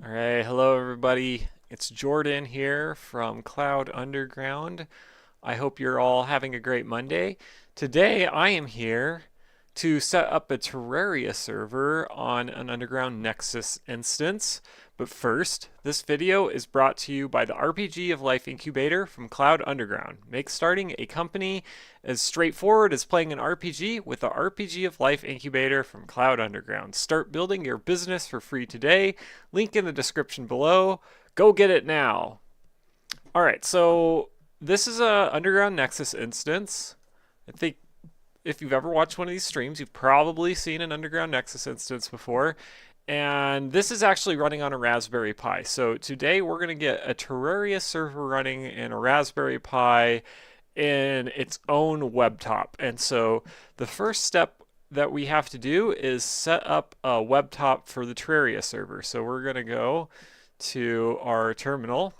All right, hello everybody. It's Jordan here from Cloud Underground. I hope you're all having a great Monday. Today I am here to set up a Terraria server on an Underground Nexus instance. But first, this video is brought to you by the RPG of Life Incubator from Cloud Underground. Make starting a company as straightforward as playing an RPG with the RPG of Life Incubator from Cloud Underground. Start building your business for free today. Link in the description below. Go get it now. All right, so this is a Underground Nexus instance. I think if you've ever watched one of these streams, you've probably seen an Underground Nexus instance before. And this is actually running on a Raspberry Pi. So today we're going to get a Terraria server running in a Raspberry Pi in its own Webtop. And so the first step that we have to do is set up a Webtop for the Terraria server. So we're going to go to our terminal,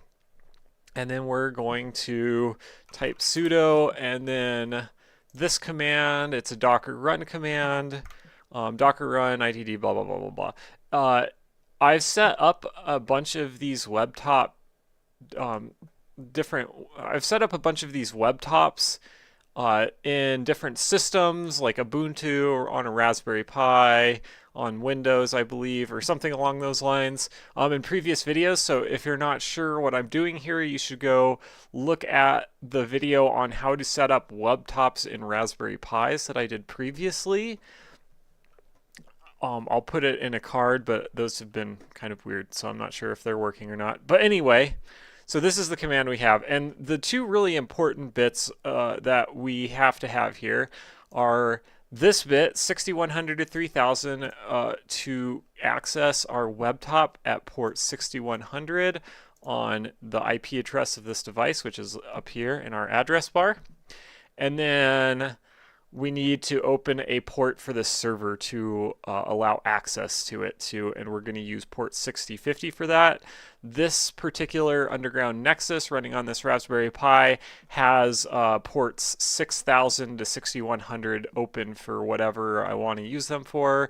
and then we're going to type sudo and then this command. It's a docker run command, docker run itd blah blah blah blah blah. I've set up a bunch of these Webtop I've set up a bunch of these Webtops in different systems like Ubuntu or on a Raspberry Pi, on Windows, I believe, or something along those lines in previous videos. So if you're not sure what I'm doing here, you should go look at the video on how to set up Webtops in Raspberry Pis that I did previously. I'll put it in a card, but those have been kind of weird, so I'm not sure if they're working or not. But anyway, so this is the command we have. And the two really important bits that we have to have here are this bit, 6100 to 3000, to access our Webtop at port 6100 on the IP address of this device, which is up here in our address bar. And then we need to open a port for this server to allow access to it too, and we're going to use port 6050 for that. This particular Underground Nexus running on this Raspberry Pi has ports 6000 to 6100 open for whatever I want to use them for.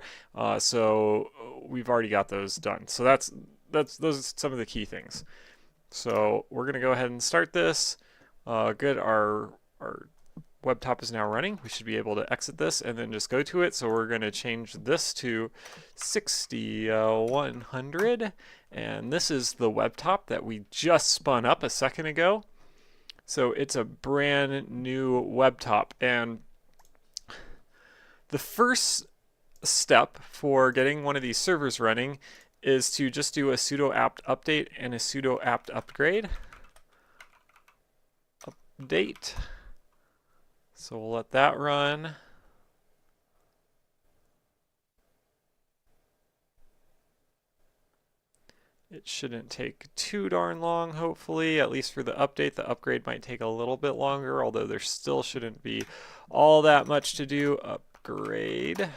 So we've already got those done. So those are some of the key things. So we're going to go ahead and start this. Good, our Webtop is now running. We should be able to exit this and then just go to it. So we're going to change this to 6100. And this is the Webtop that we just spun up a second ago. So it's a brand new Webtop. And the first step for getting one of these servers running is to just do a sudo apt update and a sudo apt upgrade. Update. So we'll let that run. It shouldn't take too darn long, hopefully, at least for the update. The upgrade might take a little bit longer, although there still shouldn't be all that much to do. Upgrade.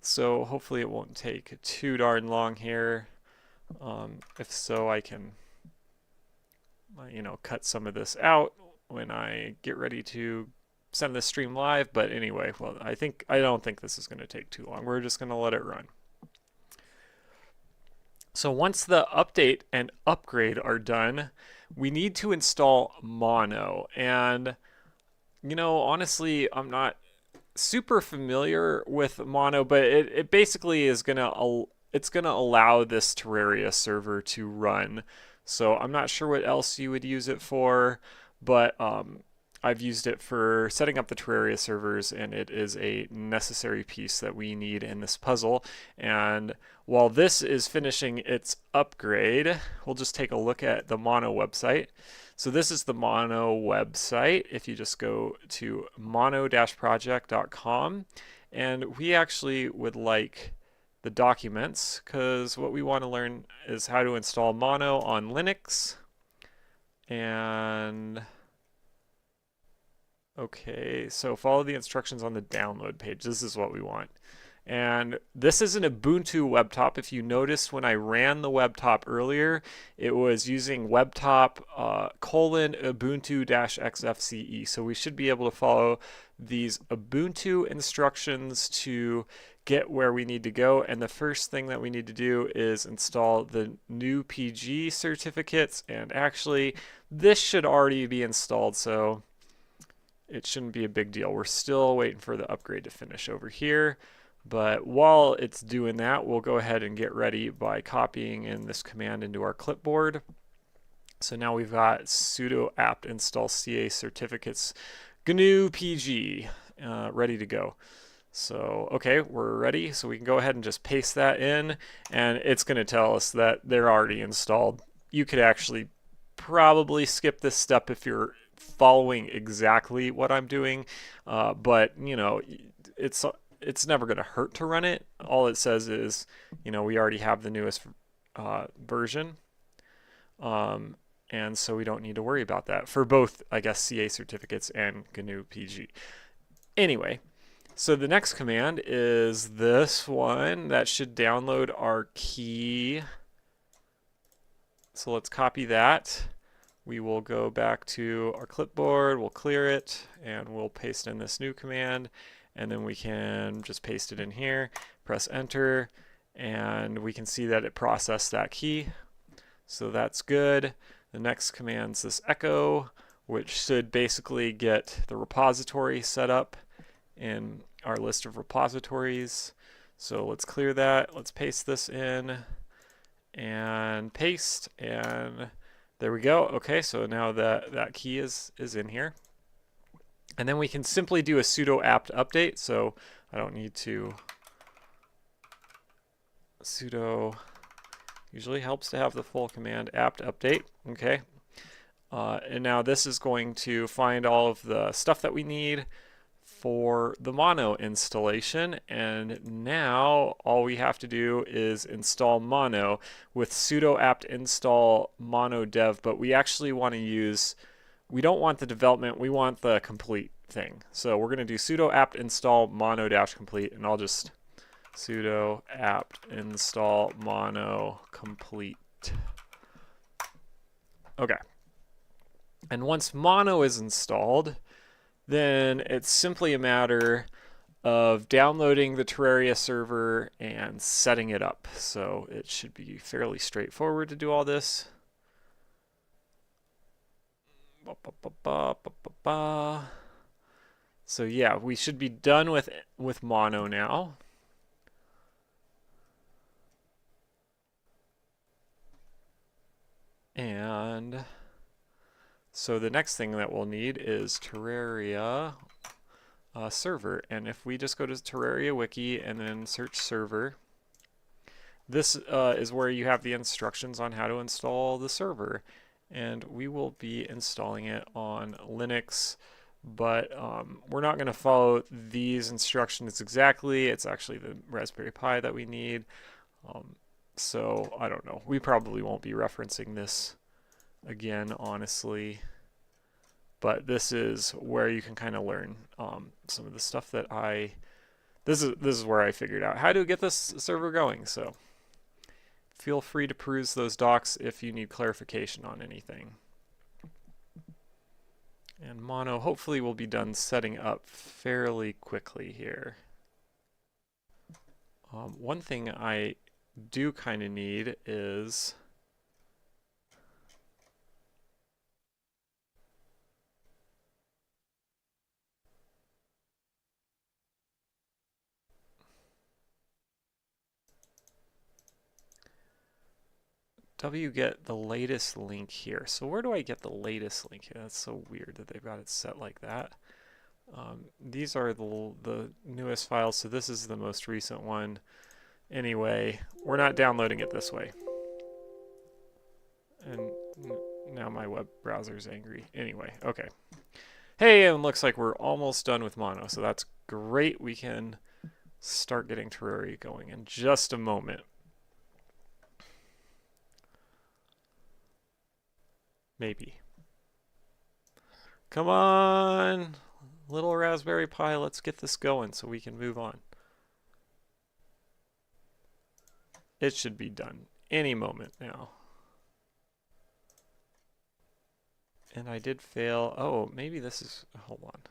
So hopefully it won't take too darn long here. If so, I can, cut some of this out when I get ready to send this stream live. But anyway, well, I don't think this is going to take too long. We're just going to let it run. So once the update and upgrade are done, we need to install Mono. And honestly, I'm not super familiar with Mono, but it basically is gonna allow this Terraria server to run. So I'm not sure what else you would use it for, but I've used it for setting up the Terraria servers, and it is a necessary piece that we need in this puzzle. And while this is finishing its upgrade, we'll just take a look at the Mono website. So this is the Mono website. If you just go to mono-project.com, and we actually would like the documents, because what we want to learn is how to install Mono on Linux. And okay, so follow the instructions on the download page. This is what we want. And this is an Ubuntu Webtop. If you noticed when I ran the Webtop earlier, it was using Webtop :Ubuntu-xfce. So we should be able to follow these Ubuntu instructions to get where we need to go. And the first thing that we need to do is install the new PG certificates. And actually, this should already be installed, so it shouldn't be a big deal. We're still waiting for the upgrade to finish over here. But while it's doing that, we'll go ahead and get ready by copying in this command into our clipboard. So now we've got sudo apt install ca certificates GNU PG ready to go. So, okay, we're ready. So we can go ahead and just paste that in, and it's going to tell us that they're already installed. You could actually probably skip this step if you're following exactly what I'm doing, but you know, it's never going to hurt to run it. All it says is, you know, we already have the newest version, and so we don't need to worry about that for both, I guess, CA certificates and GNU PG. Anyway, so the next command is this one that should download our key. So let's copy that. We will go back to our clipboard, we'll clear it, and we'll paste in this new command, and then we can just paste it in here, press enter, and we can see that it processed that key. So that's good. The next command's this echo, which should basically get the repository set up in our list of repositories. So let's clear that, let's paste this in, and paste, and there we go. Okay, so now that key is in here. And then we can simply do a sudo apt update. So I don't need to sudo, usually helps to have the full command apt update. Okay. And now this is going to find all of the stuff that we need for the mono installation, and now all we have to do is install mono with sudo apt install mono dev, but we actually want to use, we don't want the development, we want the complete thing. So we're going to do sudo apt install mono dash complete, and I'll just sudo apt install mono complete. Okay, and once mono is installed, then it's simply a matter of downloading the Terraria server and setting it up. So it should be fairly straightforward to do all this. So yeah, we should be done with mono now. And so the next thing that we'll need is Terraria server. And if we just go to Terraria wiki and then search server, this is where you have the instructions on how to install the server. And we will be installing it on Linux, but we're not going to follow these instructions exactly. It's actually the Raspberry Pi that we need. So I don't know. We probably won't be referencing this again, honestly. But this is where you can kind of learn some of the stuff that this is where I figured out how to get this server going. So feel free to peruse those docs if you need clarification on anything. And mono hopefully will be done setting up fairly quickly here. One thing I do kind of need is wget the latest link here. So where do I get the latest link here? That's so weird that they've got it set like that. These are the newest files, so this is the most recent one. Anyway, we're not downloading it this way. And now my web browser is angry. Anyway, okay. Hey, and looks like we're almost done with mono, so that's great. We can start getting Terraria going in just a moment. Maybe. Come on, little Raspberry Pi, let's get this going so we can move on. It should be done any moment now. And I did fail. Oh, maybe this is, hold on.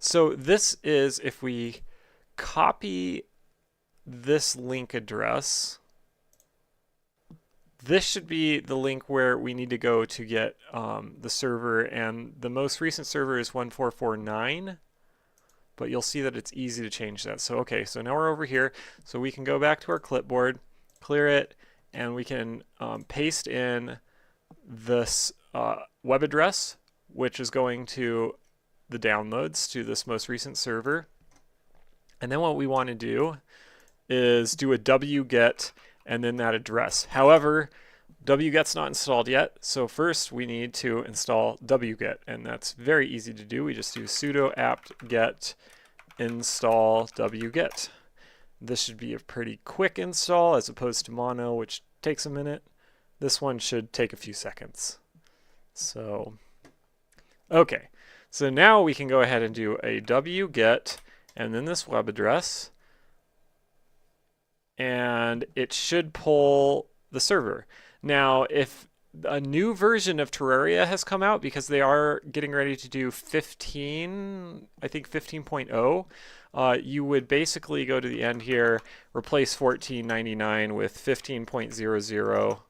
So this is, if we copy this link address, this should be the link where we need to go to get the server, and the most recent server is 1449, but you'll see that it's easy to change that. So okay, so now we're over here, so we can go back to our clipboard, clear it, and we can paste in this web address, which is going to the downloads to this most recent server. And then what we want to do is do a wget and then that address. However, wget's not installed yet, so first we need to install wget, and that's very easy to do. We just do sudo apt-get install wget. This should be a pretty quick install as opposed to mono, which takes a minute. This one should take a few seconds. So, okay. So now we can go ahead and do a wget and then this web address, and it should pull the server. Now, if a new version of Terraria has come out, because they are getting ready to do 15, I think 15.0, you would basically go to the end here, replace 14.99 with 15.00,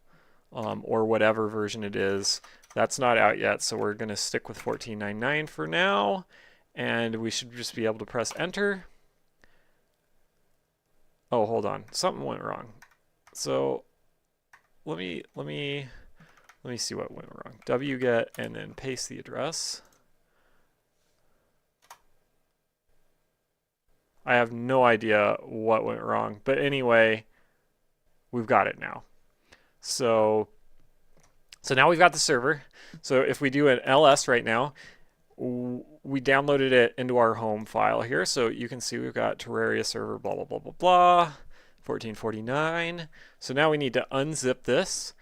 or whatever version it is. That's not out yet, so we're going to stick with 14.99 for now, and we should just be able to press enter. Oh, hold on, something went wrong. So let me see what went wrong. Wget and then paste the address. I have no idea what went wrong, but anyway, we've got it now. So now we've got the server. So if we do an ls right now, we downloaded it into our home file here. So you can see we've got Terraria server, blah, blah, blah, blah, blah, 1449. So now we need to unzip this.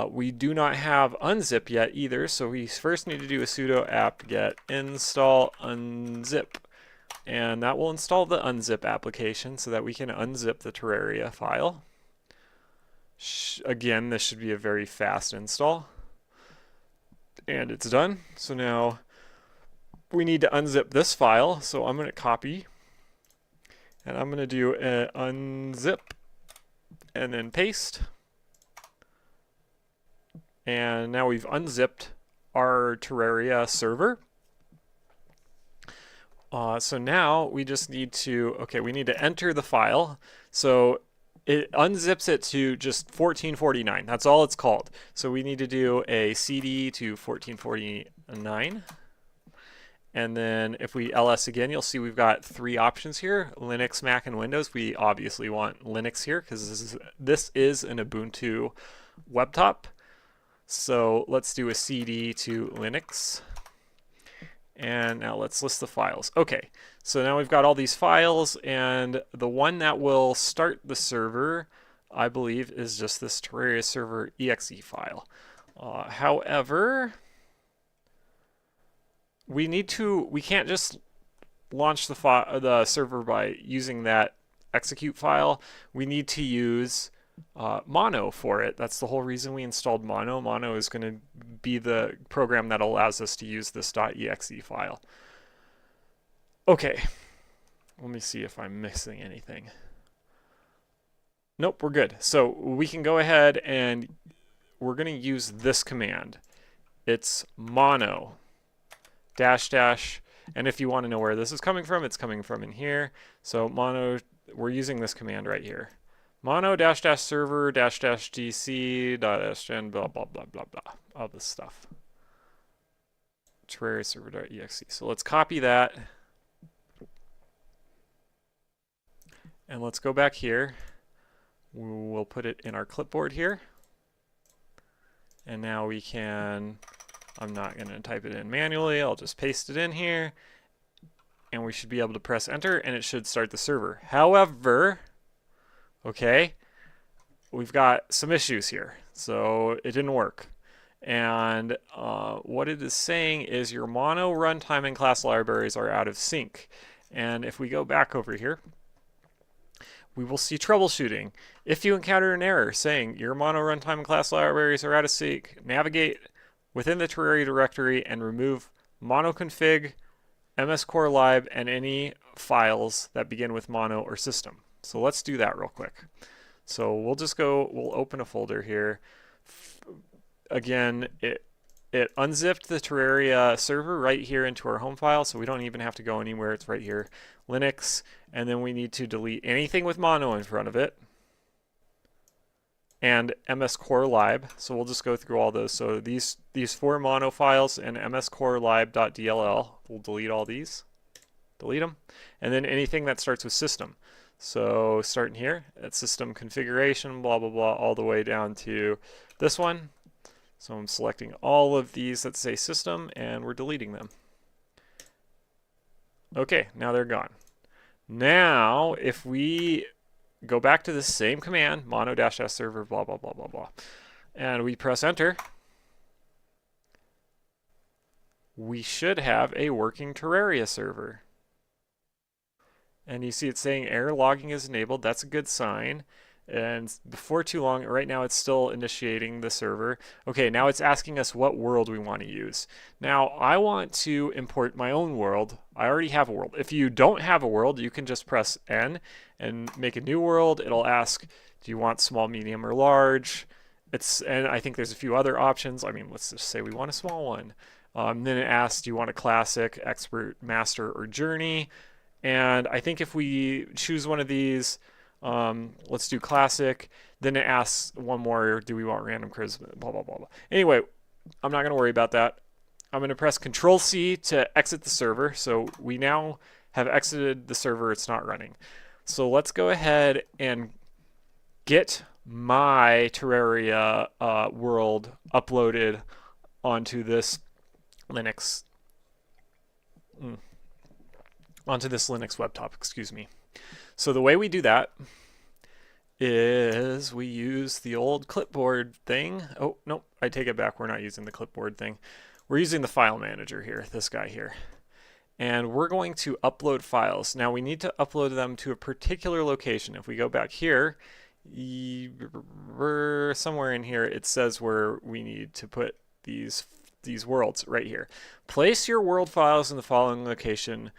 We do not have unzip yet either. So we first need to do a sudo apt-get install unzip. And that will install the unzip application so that we can unzip the Terraria file. Again, this should be a very fast install. And it's done. So now we need to unzip this file. So I'm going to copy. And I'm going to do an unzip and then paste. And now we've unzipped our Terraria server. So now we just need to, we need to enter the file. So it unzips it to just 1449. That's all it's called. So we need to do a cd to 1449. And then if we ls again, you'll see we've got three options here: Linux, Mac, and Windows. We obviously want Linux here because this is an Ubuntu Webtop. So let's do a cd to Linux. And now let's list the files. Okay, so now we've got all these files, and the one that will start the server, I believe, is just this Terraria server exe file. However, we can't just launch the server by using that execute file. We need to use Mono for it. That's the whole reason we installed Mono. Mono is going to be the program that allows us to use this .exe file. Okay, let me see if I'm missing anything. Nope, we're good. So we can go ahead and we're going to use this command. It's mono -- and if you want to know where this is coming from, it's coming from in here. So mono, we're using this command right here. Mono -- server -- dc -- blah blah blah blah blah, all this stuff. Terraria server.exe. So let's copy that, and let's go back here. We'll put it in our clipboard here, and now we can. I'm not going to type it in manually. I'll just paste it in here, and we should be able to press enter, and it should start the server. However, okay, we've got some issues here. So it didn't work. And what it is saying is your mono runtime and class libraries are out of sync. And if we go back over here, we will see troubleshooting. If you encounter an error saying your mono runtime and class libraries are out of sync, navigate within the Terraria directory and remove monoconfig MS Core Lib, and any files that begin with mono or system. So let's do that real quick. So we'll open a folder here. Again, it unzipped the Terraria server right here into our home file, so we don't even have to go anywhere. It's right here, Linux, and then we need to delete anything with mono in front of it, and MS Core Lib. So we'll just go through all those. So these 4 mono files and MS Core Lib.dll, we'll delete all these, delete them, and then anything that starts with system. So starting here at system configuration, blah blah blah, all the way down to this one. So I'm selecting all of these that say system, and we're deleting them. Okay, now they're gone. Now, if we go back to the same command, mono-s server, blah, blah, blah, blah, blah, and we press enter, we should have a working Terraria server. And you see it's saying error logging is enabled. That's a good sign. And before too long, right now it's still initiating the server. Okay, now it's asking us what world we want to use. Now, I want to import my own world. I already have a world. If you don't have a world, you can just press N and make a new world. It'll ask, do you want small, medium, or large? And I think there's a few other options. I mean, let's just say we want a small one. Then it asks, do you want a classic, expert, master, or journey? And I think if we choose one of these, let's do classic. Then it asks one more, do we want random charisma, blah, blah, blah, blah. Anyway, I'm not going to worry about that. I'm going to press Control-C to exit the server. So we now have exited the server. It's not running. So let's go ahead and get my Terraria world uploaded onto this Linux Webtop, excuse me. So the way we do that is we use the old clipboard thing. Oh, no, I take it back. We're not using the clipboard thing. We're using the file manager here, this guy here. And we're going to upload files. Now we need to upload them to a particular location. If we go back here, somewhere in here, it says where we need to put these worlds right here. Place your world files in the following location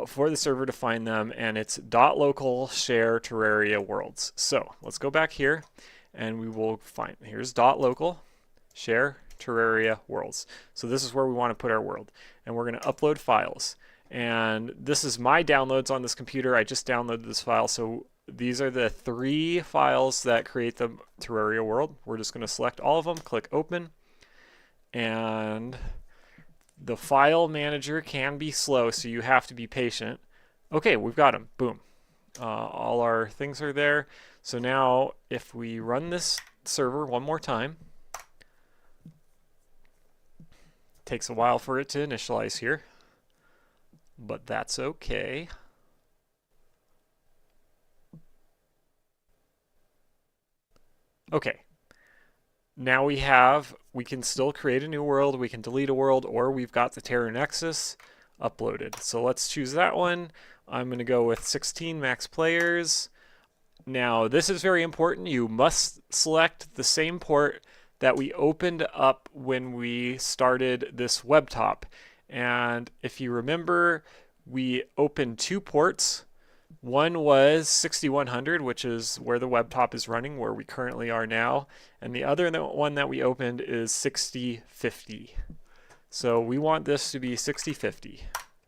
for the server to find them, and it's .local share Terraria worlds. So let's go back here, and we will find, here's .local share Terraria worlds. So this is where we want to put our world, and we're going to upload files. And this is my downloads on this computer. I just downloaded this file, so these are the 3 files that create the Terraria world. We're just going to select all of them, click open, and the file manager can be slow, so you have to be patient. Okay, we've got them. Boom. All our things are there. So now if we run this server one more time, it takes a while for it to initialize here, but that's okay. Okay. Now we can still create a new world, we can delete a world, or we've got the Terraria Nexus uploaded. So let's choose that one. I'm going to go with 16 max players. Now this is very important. You must select the same port that we opened up when we started this Webtop. And if you remember, we opened 2 ports. One was 6100, which is where the Webtop is running, where we currently are now. And the other one that we opened is 6050. So we want this to be 6050.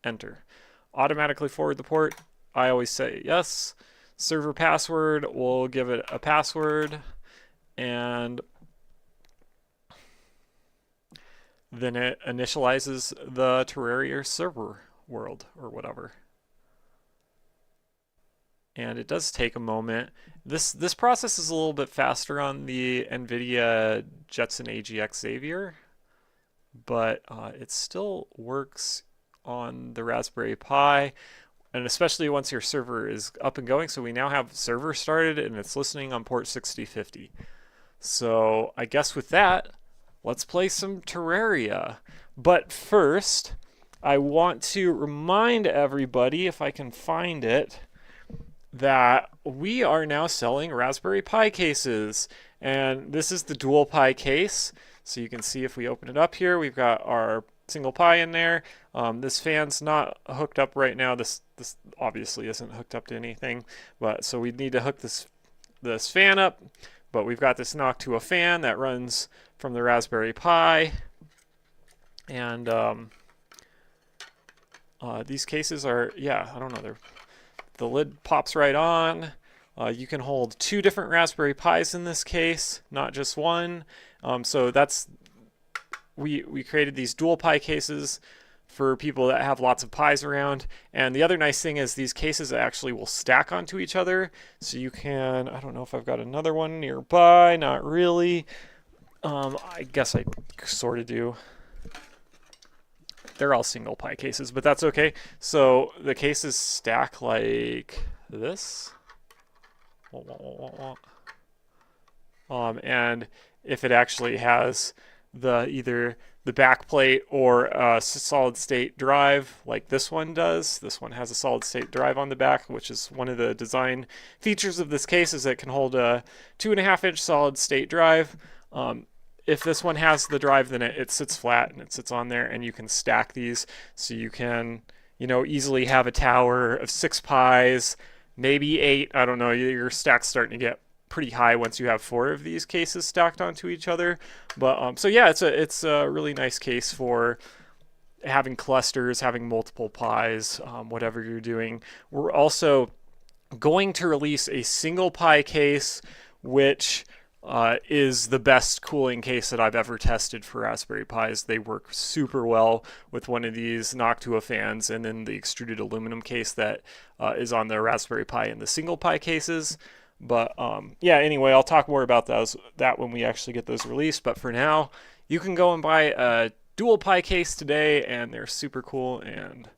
Enter. Automatically forward the port. I always say yes. Server password, we'll give it a password. And then it initializes the Terraria server world or whatever. And it does take a moment. This process is a little bit faster on the NVIDIA Jetson AGX Xavier, but it still works on the Raspberry Pi, and especially once your server is up and going. So we now have server started, and it's listening on port 6050. So I guess with that, let's play some Terraria. But first, I want to remind everybody, if I can find it, that we are now selling Raspberry Pi cases, and this is the dual Pi case. So you can see if we open it up here, we've got our single Pi in there. This fan's not hooked up right now. This obviously isn't hooked up to anything, but so we need to hook this fan up. But we've got this Noctua fan that runs from the Raspberry Pi, and these cases are, yeah, I don't know, the lid pops right on. You can hold 2 different Raspberry Pis in this case, not just one. So that's, we created these dual Pi cases for people that have lots of Pis around. And the other nice thing is these cases actually will stack onto each other. So you can, I don't know if I've got another one nearby, not really. I guess I sort of do. They're all single Pi cases, but that's okay. So the cases stack like this. And if it actually has either the back plate or a solid state drive like this one does. This one has a solid state drive on the back, which is one of the design features of this case, is that it can hold a 2.5-inch solid state drive. If this one has the drive, then it sits flat and it sits on there, and you can stack these, so you can, easily have a tower of 6 Pis, maybe 8. I don't know. Your stack's starting to get pretty high once you have 4 of these cases stacked onto each other. But so yeah, it's a really nice case for having clusters, having multiple Pis, whatever you're doing. We're also going to release a single Pi case, which is the best cooling case that I've ever tested for Raspberry Pis. They work super well with one of these Noctua fans, and then the extruded aluminum case that is on the Raspberry Pi and the single Pi cases. But yeah, anyway, I'll talk more about that when we actually get those released. But for now, you can go and buy a dual Pi case today, and they're super cool, and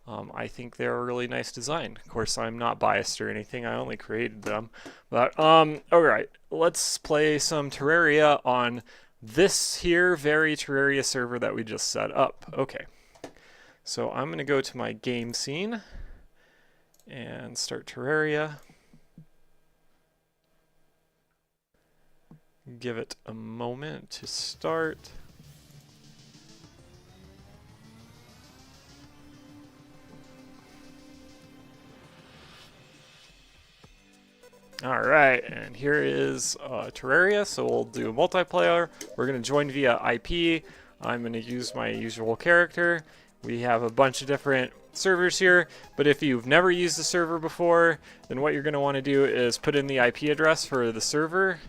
I think they're a really nice design. Of course, I'm not biased or anything. I only created them. But all right, let's play some Terraria on this here very Terraria server that we just set up. Okay, so I'm going to go to my game scene and start Terraria. Give it a moment to start. All right, and here is Terraria. So we'll do multiplayer. We're going to join via IP. I'm going to use my usual character. We have a bunch of different servers here, but if you've never used a server before, then what you're going to want to do is put in the IP address for the server.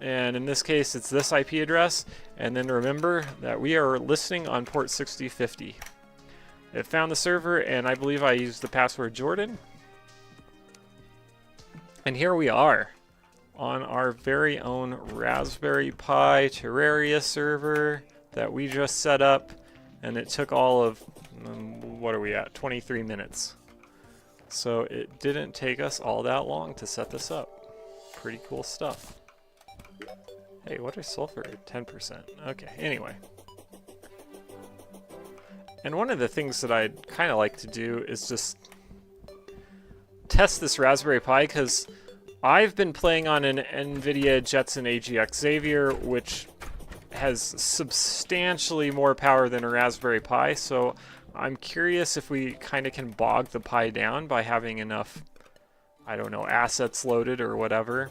And in this case, it's this IP address. And then remember that we are listening on port 6050. It found the server, and I believe I used the password Jordan. And here we are on our very own Raspberry Pi Terraria server that we just set up. And it took all of, what are we at, 23 minutes. So it didn't take us all that long to set this up. Pretty cool stuff. Hey, what is sulfur? 10%. Okay, anyway. And one of the things that I'd kind of like to do is just test this Raspberry Pi, because I've been playing on an NVIDIA Jetson AGX Xavier, which has substantially more power than a Raspberry Pi, so I'm curious if we kind of can bog the Pi down by having enough, I don't know, assets loaded or whatever.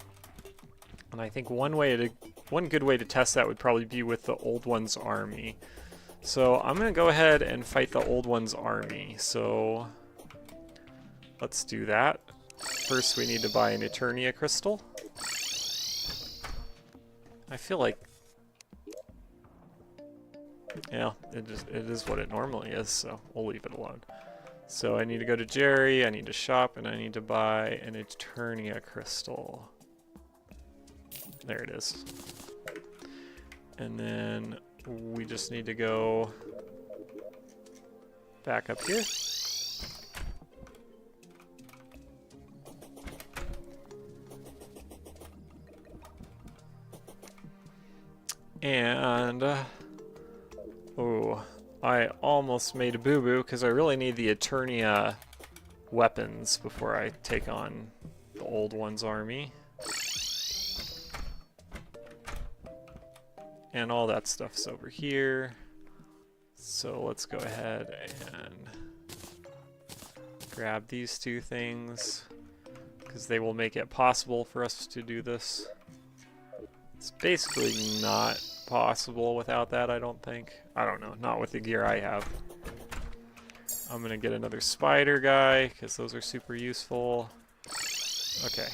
And I think one good way to test that would probably be with the Old One's army. So I'm going to go ahead and fight the Old One's army. So let's do that. First we need to buy an Eternia crystal. I feel like, yeah, it is what it normally is, so we'll leave it alone. So I need to go to Jerry, I need to shop, and I need to buy an Eternia crystal. There it is. And then we just need to go back up here. And, oh, I almost made a boo-boo because I really need the Eternia weapons before I take on the Old One's army. And all that stuff's over here. So let's go ahead and grab these two things, because they will make it possible for us to do this. It's basically not possible without that, I don't think. I don't know, not with the gear I have. I'm gonna get another spider guy, because those are super useful. Okay.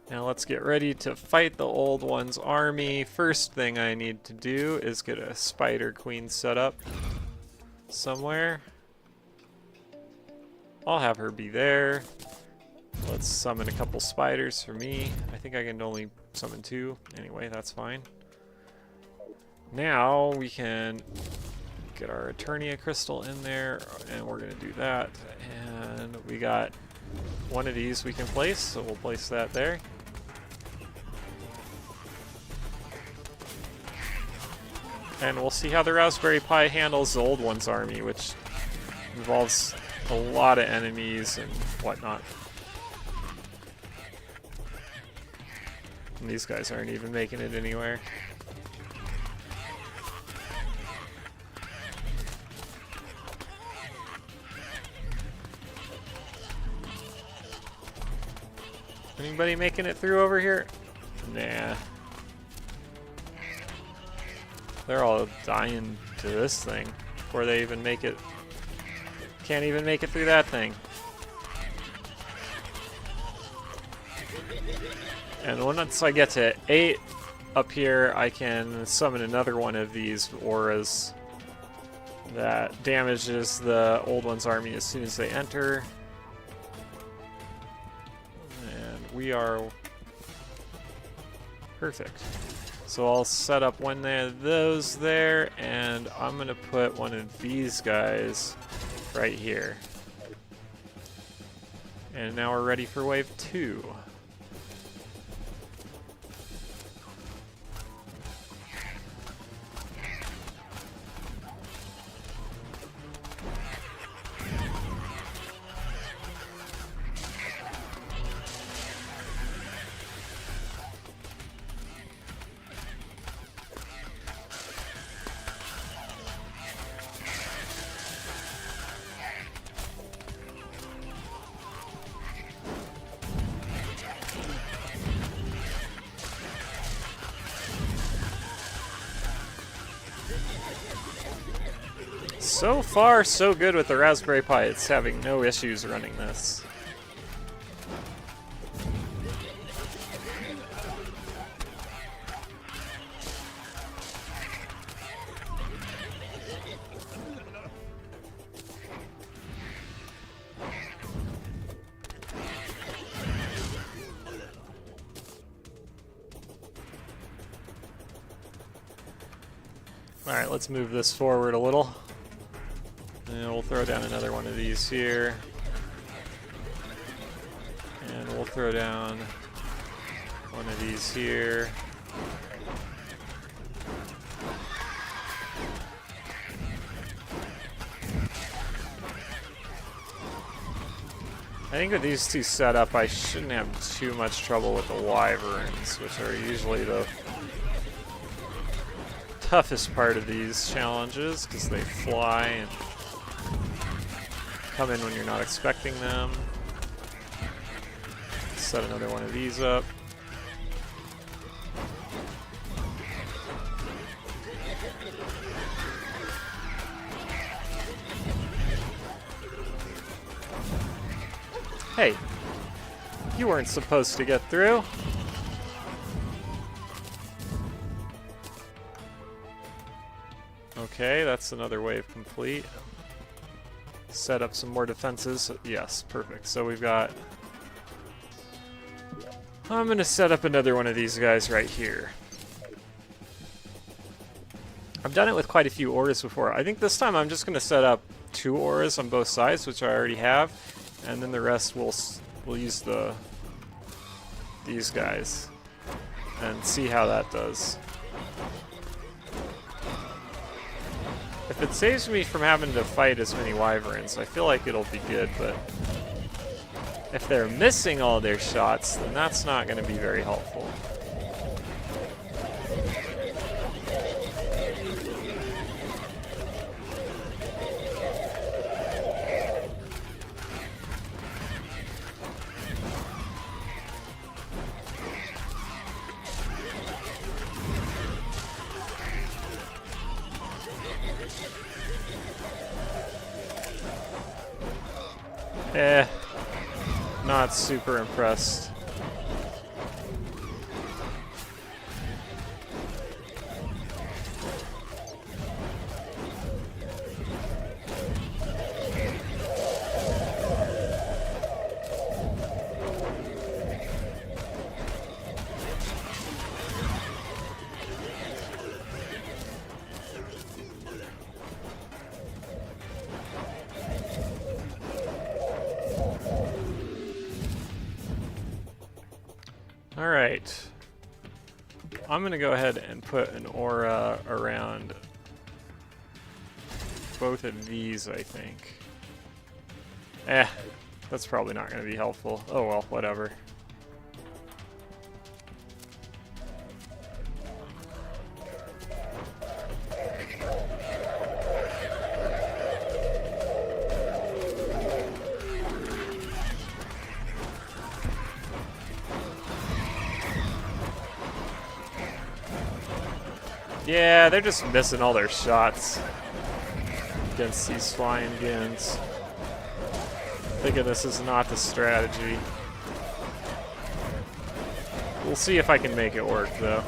Now let's get ready to fight the old one's army. First thing I need to do is get a spider queen set up somewhere. I'll have her be there. Let's summon a couple spiders for me. I think I can only summon 2. Anyway, that's fine. Now we can get our Eternia crystal in there, and we're going to do that. And we got one of these we can place, so we'll place that there. And we'll see how the Raspberry Pi handles the old one's army, which involves a lot of enemies and whatnot. And these guys aren't even making it anywhere. Anybody making it through over here? Nah. They're all dying to this thing before they even make it. Can't even make it through that thing. And once I get to 8 up here, I can summon another one of these auras that damages the old one's army as soon as they enter. And we are perfect. So I'll set up one of those there, and I'm gonna put one of these guys right here. And now we're ready for wave 2. So far, so good with the Raspberry Pi. It's having no issues running this. Alright, let's move this forward a little. And we'll throw down another one of these here. And we'll throw down one of these here. I think with these two set up, I shouldn't have too much trouble with the wyverns, which are usually the toughest part of these challenges, because they fly and come in when you're not expecting them. Set another one of these up. Hey, you weren't supposed to get through. Okay, that's another wave complete. Set up some more defenses. Yes, perfect. So we've got... I'm going to set up another one of these guys right here. I've done it with quite a few auras before. I think this time I'm just going to set up 2 auras on both sides, which I already have. And then the rest we'll use these guys and see how that does. If it saves me from having to fight as many wyverns, I feel like it'll be good, but if they're missing all their shots, then that's not going to be very helpful. Not super impressed. Alright. I'm going to go ahead and put an aura around both of these, I think. That's probably not going to be helpful. Oh well, whatever. Yeah, they're just missing all their shots against these flying goons. Thinking this is not the strategy. We'll see if I can make it work, though.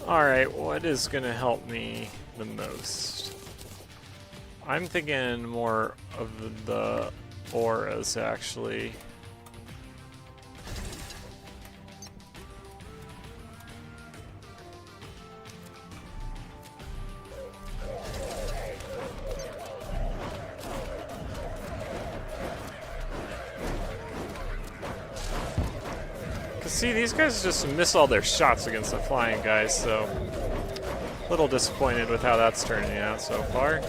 Alright, what is going to help me the most? I'm thinking more of the auras, actually. See, these guys just miss all their shots against the flying guys, so a little disappointed with how that's turning out so far.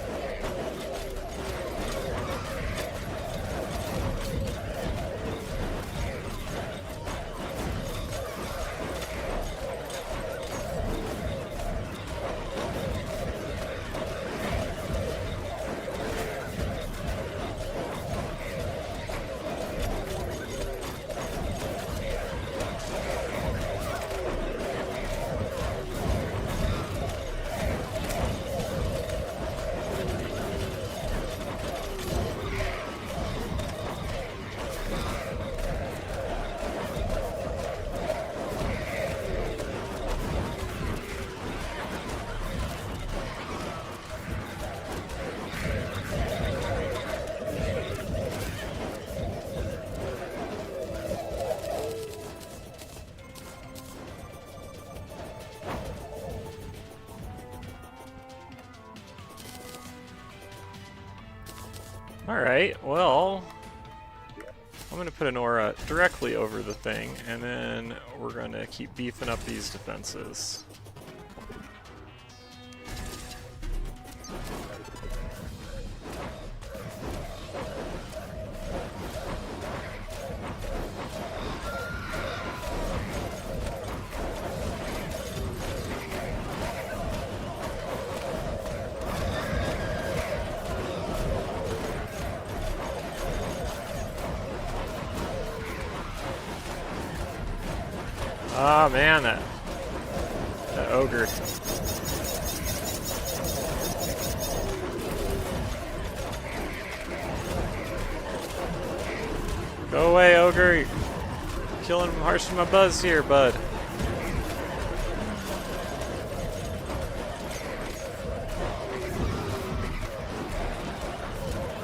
Alright, well, I'm going to put an aura directly over the thing, and then we're going to keep beefing up these defenses. Oh man, that ogre. Go away, ogre. You're killing harshing my buzz here, bud.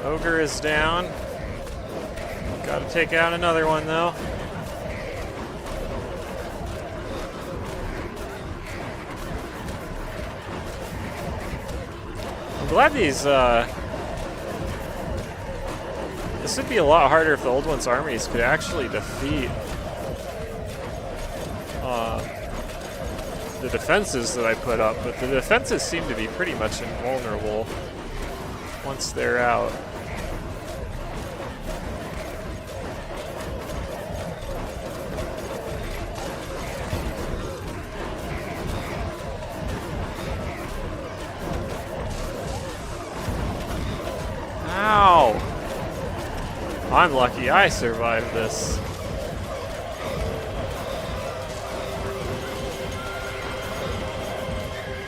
Ogre is down. Gotta take out another one though. I'm glad these, this would be a lot harder if the old one's armies could actually defeat the defenses that I put up, but the defenses seem to be pretty much invulnerable once they're out. Ow! I'm lucky I survived this.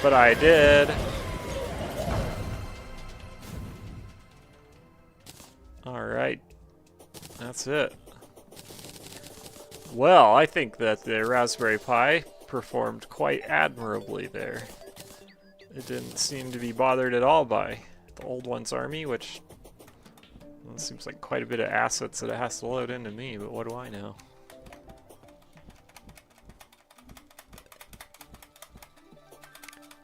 But I did. Alright. That's it. Well, I think that the Raspberry Pi performed quite admirably there. It didn't seem to be bothered at all by the old one's army, which well, seems like quite a bit of assets that it has to load into me, but what do I know?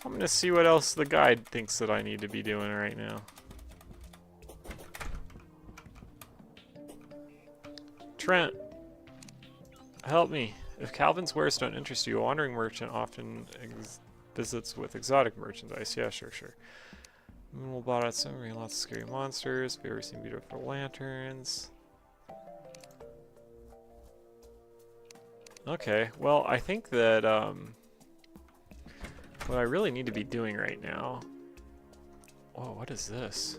I'm gonna see what else the guide thinks that I need to be doing right now. Trent, help me. If Calvin's wares don't interest you, a wandering merchant often visits with exotic merchandise. Yeah, sure. We'll bought out some, lots of scary monsters. Have you ever seen beautiful lanterns? Okay, well, I think that, what I really need to be doing right now... Whoa, what is this?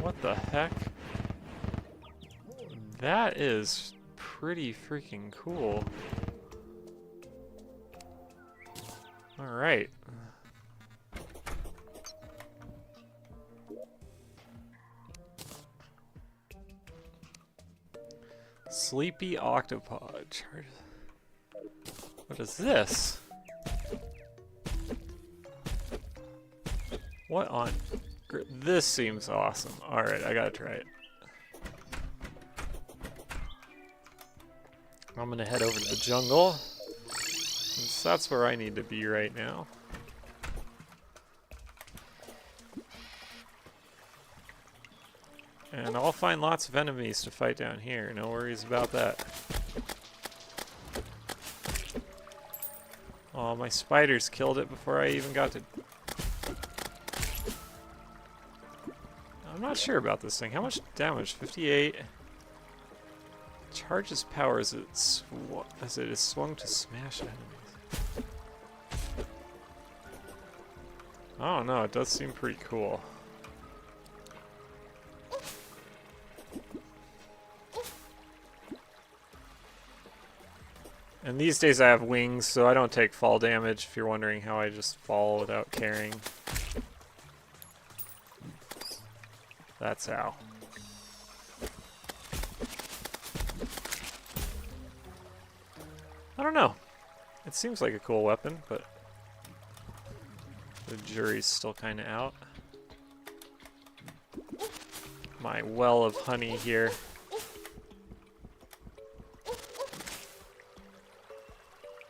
What the heck? That is pretty freaking cool. Alright. Sleepy octopod. What is this? What on... This seems awesome. Alright, I gotta try it. I'm gonna head over to the jungle, since that's where I need to be right now. And I'll find lots of enemies to fight down here, no worries about that. Oh, my spiders killed it before I even got to... I'm not sure about this thing. How much damage? 58. Charges power as it is swung to smash enemies. I don't know, it does seem pretty cool. And these days I have wings, so I don't take fall damage, if you're wondering how I just fall without caring. That's how. I don't know. It seems like a cool weapon, but the jury's still kind of out. My well of honey here.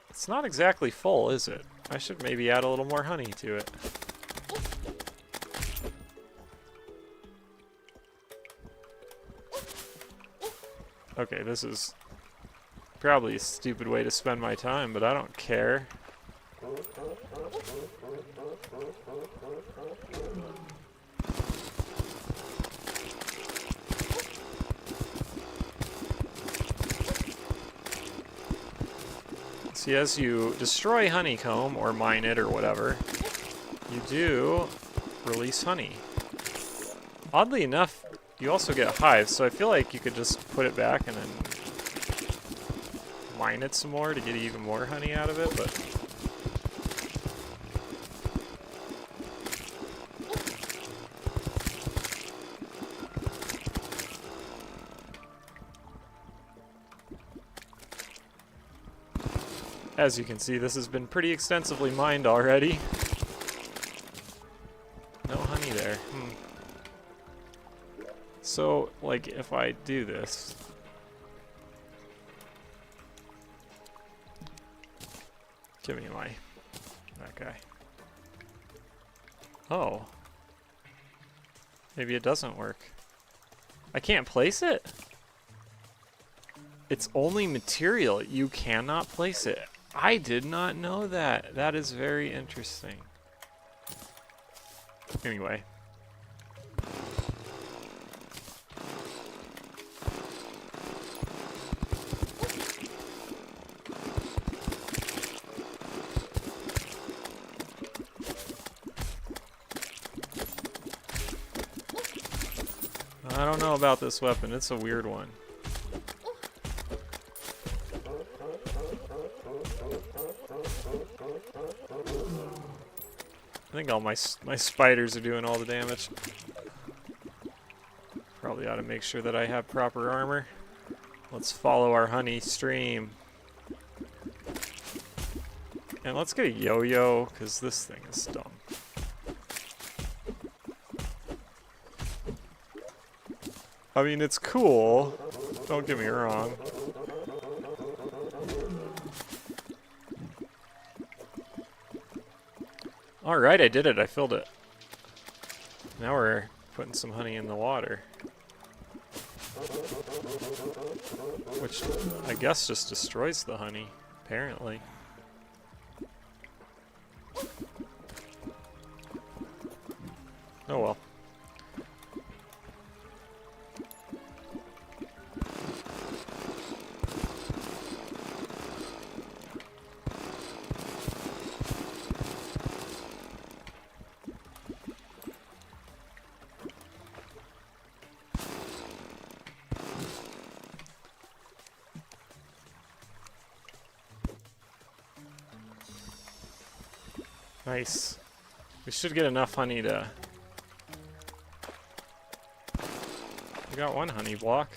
It's not exactly full, is it? I should maybe add a little more honey to it. Okay, this is probably a stupid way to spend my time, but I don't care. See, as you destroy honeycomb, or mine it, or whatever, you do release honey. Oddly enough, you also get hives, so I feel like you could just put it back and then mine it some more to get even more honey out of it, but... As you can see, this has been pretty extensively mined already. No honey there. So, like, if I do this... Give me that guy. Oh. Maybe it doesn't work. I can't place it? It's only material. You cannot place it. I did not know that. That is very interesting. Anyway. I don't know about this weapon. It's a weird one. I think all my spiders are doing all the damage. Probably ought to make sure that I have proper armor. Let's follow our honey stream. And let's get a yo-yo, because this thing is dumb. I mean, it's cool. Don't get me wrong. Alright, I did it. I filled it. Now we're putting some honey in the water. Which I guess just destroys the honey, apparently. Oh well. Nice. We should get enough honey to... We got one honey block.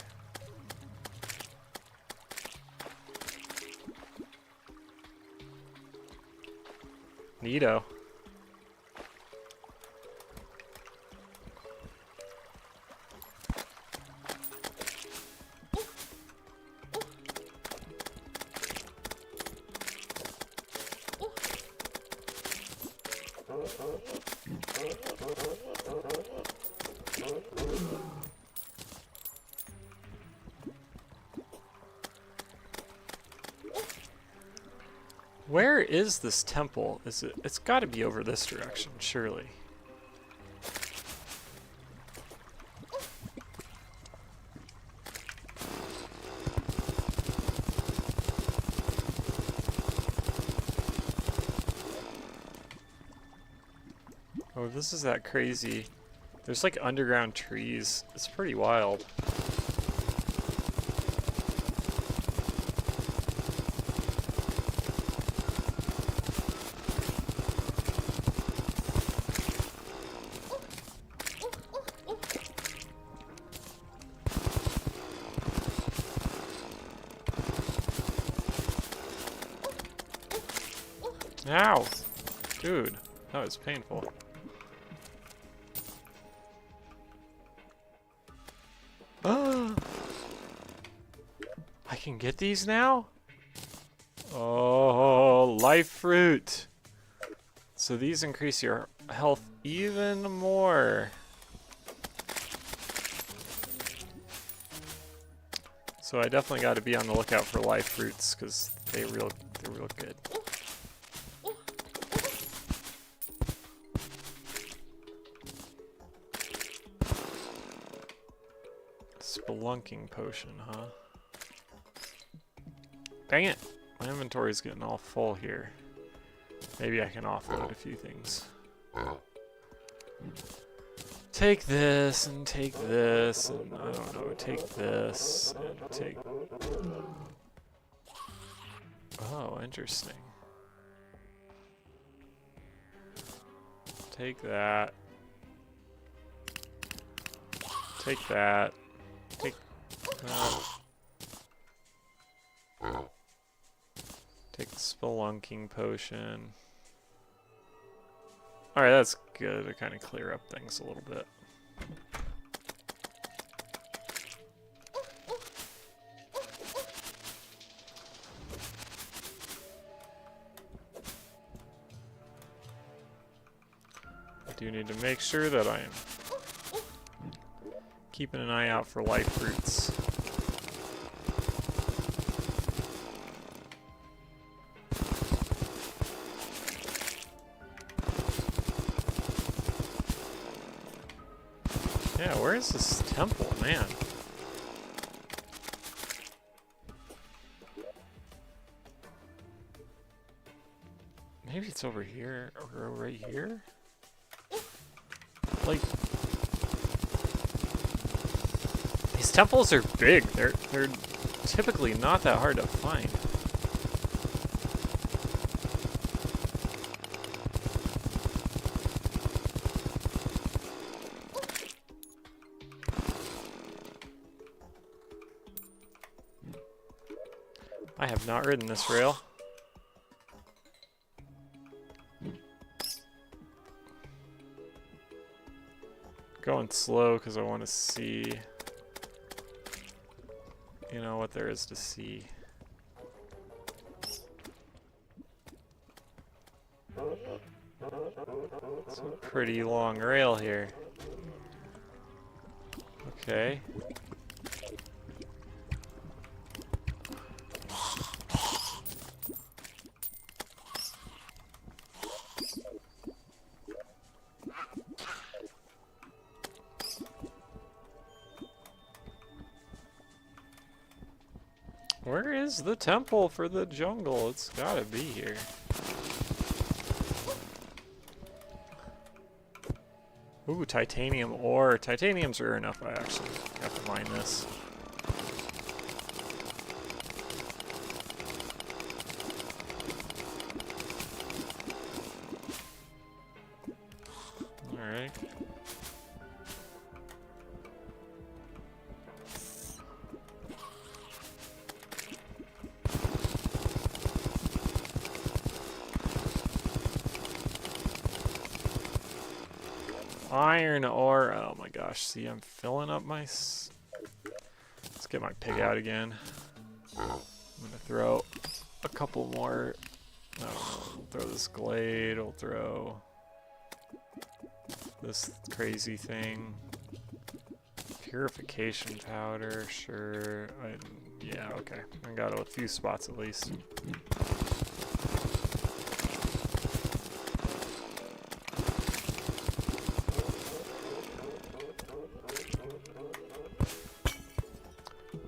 Neato. Where is this temple? Is it? It's got to be over this direction, surely. Oh, this is that crazy. There's like underground trees. It's pretty wild. Ow! Dude, that was painful. I can get these now? Oh, life fruit! So these increase your health even more. So I definitely got to be on the lookout for life fruits because they're real good. Spelunking potion, huh? Dang it! My inventory's getting all full here. Maybe I can offload a few things. Take this, and take this, and I don't know, take this, and take... Oh, interesting. Take that. Take that. Take that. Take the spelunking potion. Alright, that's good to kind of clear up things a little bit. I do need to make sure that I am keeping an eye out for life fruits. Yeah, where is this temple, man? Maybe it's over here, or right here? Like, these temples are big. They're typically not that hard to find. I have not ridden this rail. Going slow because I want to see, you know, what there is to see. It's a pretty long rail here. Okay. Where is the temple for the jungle? It's gotta be here. Ooh, titanium ore. Titanium's rare enough, I actually have to mine this. Alright. Iron ore. Oh my gosh. See, I'm filling up my... Let's get my pig out again. I'm going to throw a couple more... I don't know. We'll throw this glade. We'll throw this crazy thing. Purification powder. Sure. Yeah, okay. I got a few spots at least.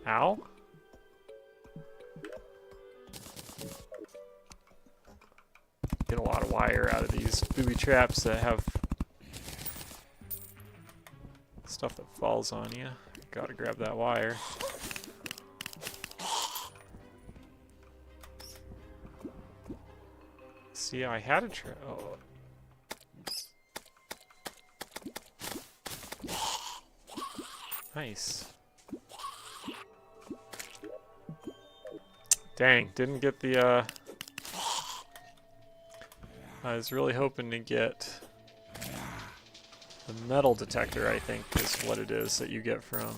Ow. Get a lot of wire out of these booby traps that have stuff that falls on you. Gotta grab that wire. See, I had a trap. Oh. Nice. Dang, didn't get the, I was really hoping to get the metal detector, I think, is what it is that you get from...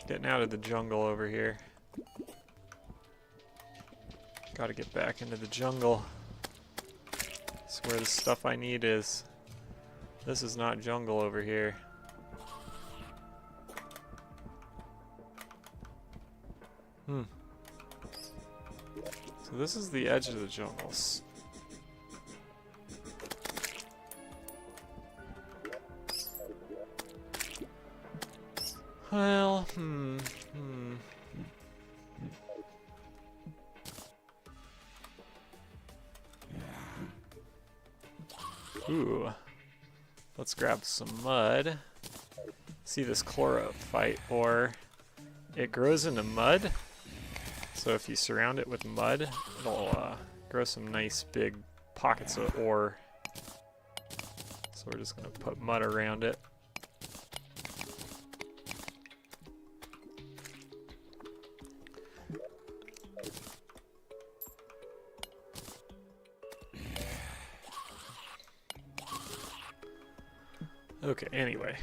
Getting out of the jungle over here. Gotta get back into the jungle. That's where the stuff I need is. This is not jungle over here. So this is the edge of the jungles. Well, Ooh. Let's grab some mud. See this chlorophyte ore. It grows into mud. So if you surround it with mud, it'll grow some nice big pockets of ore. So we're just going to put mud around it. Okay, anyway.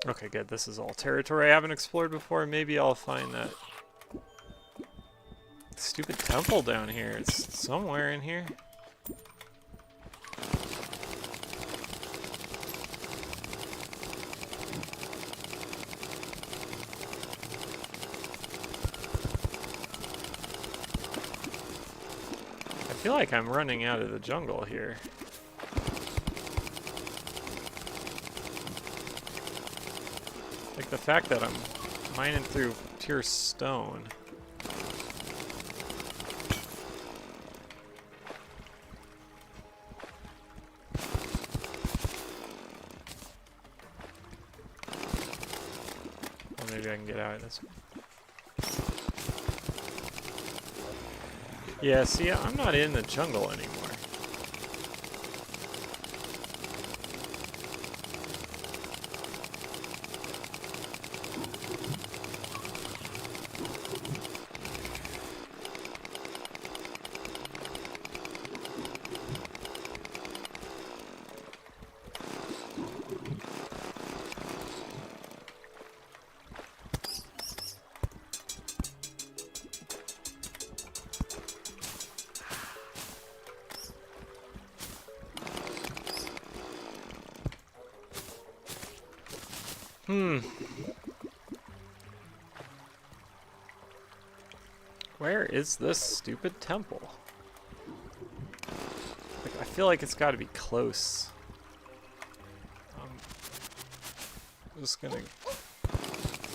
Okay, good. This is all territory I haven't explored before. Maybe I'll find that stupid temple down here. It's somewhere in here. I feel like I'm running out of the jungle here. Like the fact that I'm mining through pure stone. Or maybe I can get out of this one. Yeah, see, I'm not in the jungle anymore. Where is this stupid temple? Like, I feel like it's got to be close. I'm just gonna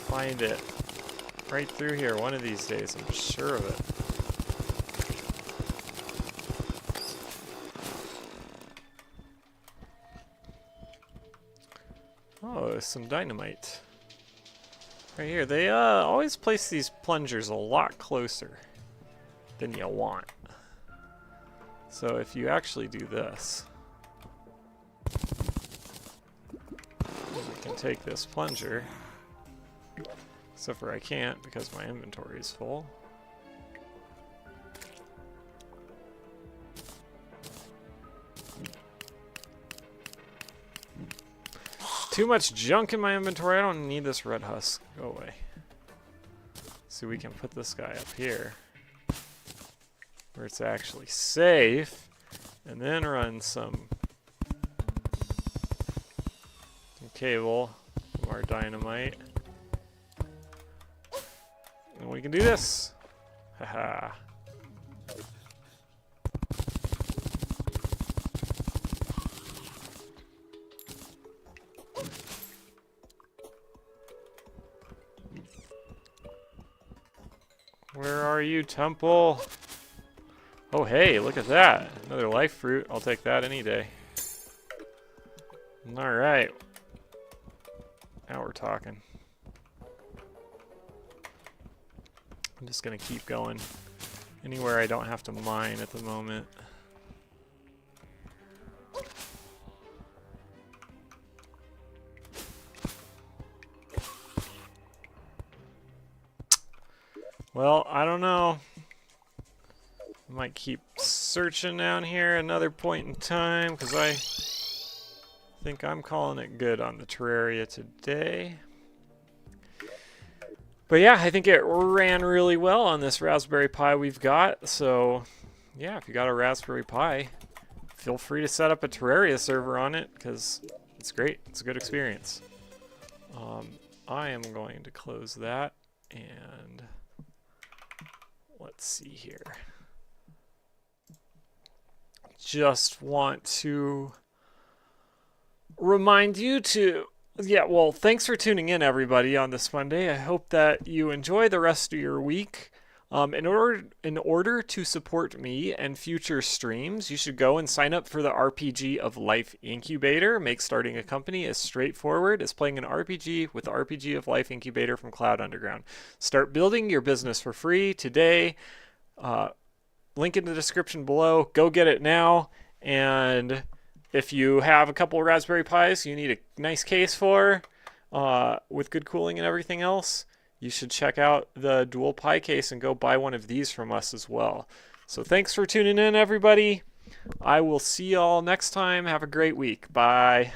find it right through here one of these days. I'm sure of it. Oh, some dynamite. Right here. They always place these plungers a lot closer than you want. So if you actually do this, you can take this plunger, except for I can't because my inventory is full. Too much junk in my inventory. I don't need this red husk. Go away. So we can put this guy up here where it's actually safe, and then run some cable from our dynamite. And we can do this. Haha. Where are you, temple? Oh, hey, look at that. Another life fruit. I'll take that any day. Alright. Now we're talking. I'm just going to keep going. Anywhere I don't have to mine at the moment. Well, I don't know. I might keep searching down here another point in time because I think I'm calling it good on the Terraria today. But yeah, I think it ran really well on this Raspberry Pi we've got. So yeah, if you got a Raspberry Pi, feel free to set up a Terraria server on it because it's great. It's a good experience. I am going to close that and let's see here. Just want to remind you to, well, thanks for tuning in, everybody, on this Monday. I hope that you enjoy the rest of your week. In order to support me and future streams, you should go and sign up for the RPG of Life Incubator. Make starting a company as straightforward as playing an RPG with the RPG of Life Incubator from Cloud Underground. Start building your business for free today. Link in the description below. Go get it now. And if you have a couple of Raspberry Pis you need a nice case for, with good cooling and everything else, you should check out the Dual Pi case and go buy one of these from us as well. So thanks for tuning in, everybody. I will see y'all next time. Have a great week. Bye.